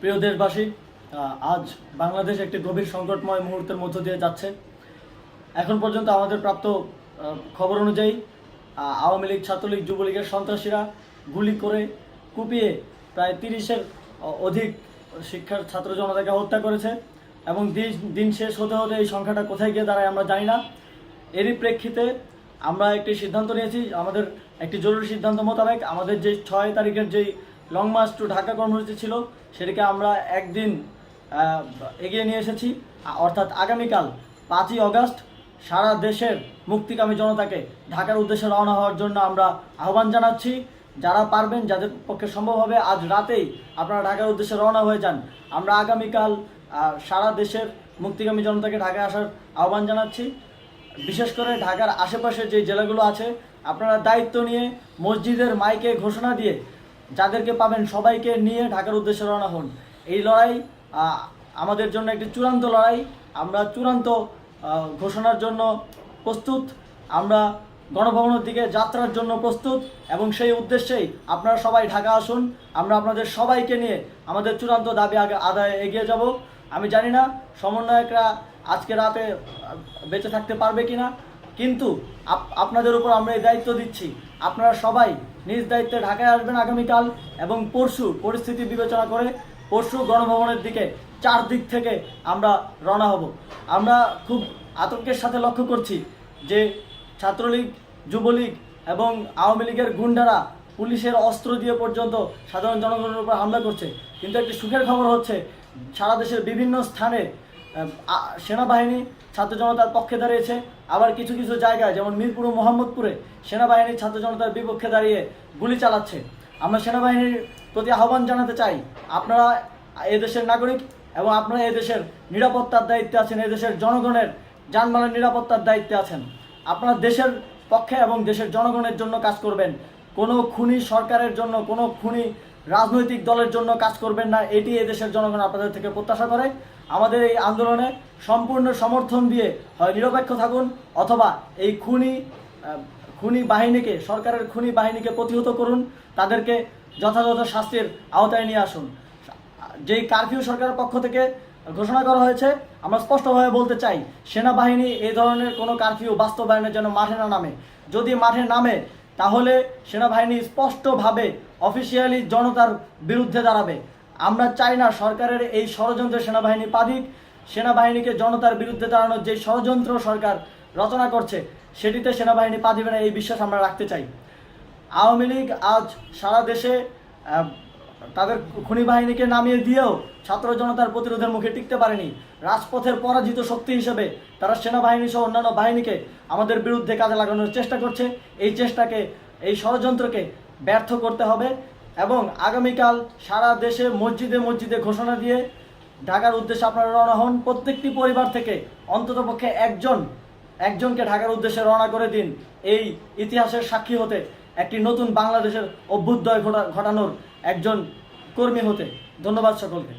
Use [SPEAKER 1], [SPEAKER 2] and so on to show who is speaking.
[SPEAKER 1] প্রিয় দেশবাসী, আজ বাংলাদেশ একটি গভীর সংকটময় মুহূর্তের মধ্য দিয়ে যাচ্ছে। এখন পর্যন্ত আমাদের প্রাপ্ত খবর অনুযায়ী আওয়ামী লীগ, ছাত্রলীগ, যুবলীগের সন্ত্রাসীরা গুলি করে কুপিয়ে প্রায় 30-এর অধিক শিক্ষার ছাত্র জনতাকে হত্যা করেছে এবং দিন শেষ হতে হতে এই সংখ্যাটা কোথায় গিয়ে দাঁড়ায় আমরা জানি না। এরই প্রেক্ষিতে আমরা একটি সিদ্ধান্ত নিয়েছি। আমাদের একটি জরুরি সিদ্ধান্ত মোতাবেক আমাদের যে 6 তারিখের যেই লং মার্চ টু ঢাকা কর্মসূচি ছিল সেটিকে আমরা একদিন এগিয়ে নিয়ে এসেছি। অর্থাৎ আগামীকাল 5ই অগাস্ট সারা দেশের মুক্তিকামী জনতাকে ঢাকার উদ্দেশ্যে রওনা হওয়ার জন্য আমরা আহ্বান জানাচ্ছি। যারা পারবেন, যাদের পক্ষে সম্ভব হবে, আজ রাতেই আপনারা ঢাকার উদ্দেশ্যে রওনা হয়ে যান। আমরা আগামীকাল সারা দেশের মুক্তিকামী জনতাকে ঢাকায় আসার আহ্বান জানাচ্ছি। বিশেষ করে ঢাকার আশেপাশে যে জেলাগুলো আছে, আপনারা দায়িত্ব নিয়ে মসজিদের মাইকে ঘোষণা দিয়ে যাদেরকে পাবেন সবাইকে নিয়ে ঢাকার উদ্দেশ্যে রওনা হন। এই লড়াই আমাদের জন্য একটি চূড়ান্ত লড়াই। আমরা চূড়ান্ত ঘোষণার জন্য প্রস্তুত। আমরা গণভবনের দিকে যাত্রার জন্য প্রস্তুত এবং সেই উদ্দেশ্যেই আপনারা সবাই ঢাকা আসুন। আমরা আপনাদের সবাইকে নিয়ে আমাদের চূড়ান্ত দাবি আদায়ে এগিয়ে যাব। আমি জানি না সমন্বয়করা আজকে রাতে বেঁচে থাকতে পারবে কিনা, কিন্তু আপনাদের উপর আমরা এই দায়িত্ব দিচ্ছি। আপনারা সবাই নিজ দায়িত্বে ঢাকায় আসবেন আগামীকাল এবং পরশু পরিস্থিতি বিবেচনা করে পরশু গণভবনের দিকে 4 দিক থেকে আমরা রওনা হব। আমরা খুব আতঙ্কের সাথে লক্ষ্য করছি যে ছাত্রলীগ, যুবলীগ এবং আওয়ামী লীগের গুন্ডারা পুলিশের অস্ত্র দিয়ে পর্যন্ত সাধারণ জনগণের উপর হামলা করছে। কিন্তু একটি সুখের খবর হচ্ছে, সারা দেশের বিভিন্ন স্থানে সেনাবাহিনী ছাত্র জনতার পক্ষে দাঁড়িয়েছে। আবার কিছু কিছু জায়গায় যেমন মিরপুর ও মোহাম্মদপুরে সেনাবাহিনী ছাত্র জনতার বিপক্ষে দাঁড়িয়ে গুলি চালাচ্ছে। আমরা সেনাবাহিনীর প্রতি আহ্বান জানাতে চাই, আপনারা এদেশের নাগরিক এবং আপনারা এদেশের নিরাপত্তার দায়িত্বে আছেন, এদেশের জনগণের যানবাহনের নিরাপত্তার দায়িত্বে আছেন। আপনারা দেশের পক্ষে এবং দেশের জনগণের জন্য কাজ করবেন। কোনো খুনি সরকারের জন্য, কোনো খুনি রাজনৈতিক দলের জন্য কাজ করবেন না। এটি এদেশের জনগণ আপনাদের থেকে প্রত্যাশা করে। আমাদের এই আন্দোলনে সম্পূর্ণ সমর্থন দিয়ে হয় নিরপেক্ষ থাকুন, অথবা এই খুনি বাহিনীকে, সরকারের খুনি বাহিনীকে প্রতিহত করুন, তাদেরকে যথাযথ শাস্তির আওতায় নিয়ে আসুন। যেই কারফিউ সরকারের পক্ষ থেকে ঘোষণা করা হয়েছে, আমরা স্পষ্টভাবে বলতে চাই, সেনাবাহিনী এই ধরনের কোনো কারফিউ বাস্তবায়নের জন্য মাঠে না নামে। যদি মাঠে নামে তাহলে সেনাবাহিনী স্পষ্টভাবে অফিসিয়ালি জনতার বিরুদ্ধে দাঁড়াবে। আমরা চাই না সরকারের এই ষড়যন্ত্রে সেনাবাহিনী পা দিক। সেনাবাহিনীকে জনতার বিরুদ্ধে দাঁড়ানোর যে ষড়যন্ত্র সরকার রচনা করছে সেটিতে সেনাবাহিনী পা দিবে না, এই বিশ্বাস আমরা রাখতে চাই। আওয়ামী লীগ আজ সারা দেশে তাদের খুনি বাহিনীকে নামিয়ে দিয়েও ছাত্র জনতার প্রতিরোধের মুখে টিকতে পারেনি। রাজপথের পরাজিত শক্তি হিসেবে তারা সেনাবাহিনী সহ অন্যান্য বাহিনীকে আমাদের বিরুদ্ধে কাজে লাগানোর চেষ্টা করছে। এই চেষ্টাকে, এই ষড়যন্ত্রকে ব্যর্থ করতে হবে এবং আগামীকাল সারা দেশে মসজিদে মসজিদে ঘোষণা দিয়ে ঢাকার উদ্দেশ্যে আপনারা রওনা হন। প্রত্যেকটি পরিবার থেকে অন্ততপক্ষে একজনকে ঢাকার উদ্দেশ্যে রওনা করে দিন, এই ইতিহাসের সাক্ষী হতে, একটি নতুন বাংলাদেশের অভ্যুদয় ঘটানোর একজন কর্মী হতে। ধন্যবাদ সকলকে।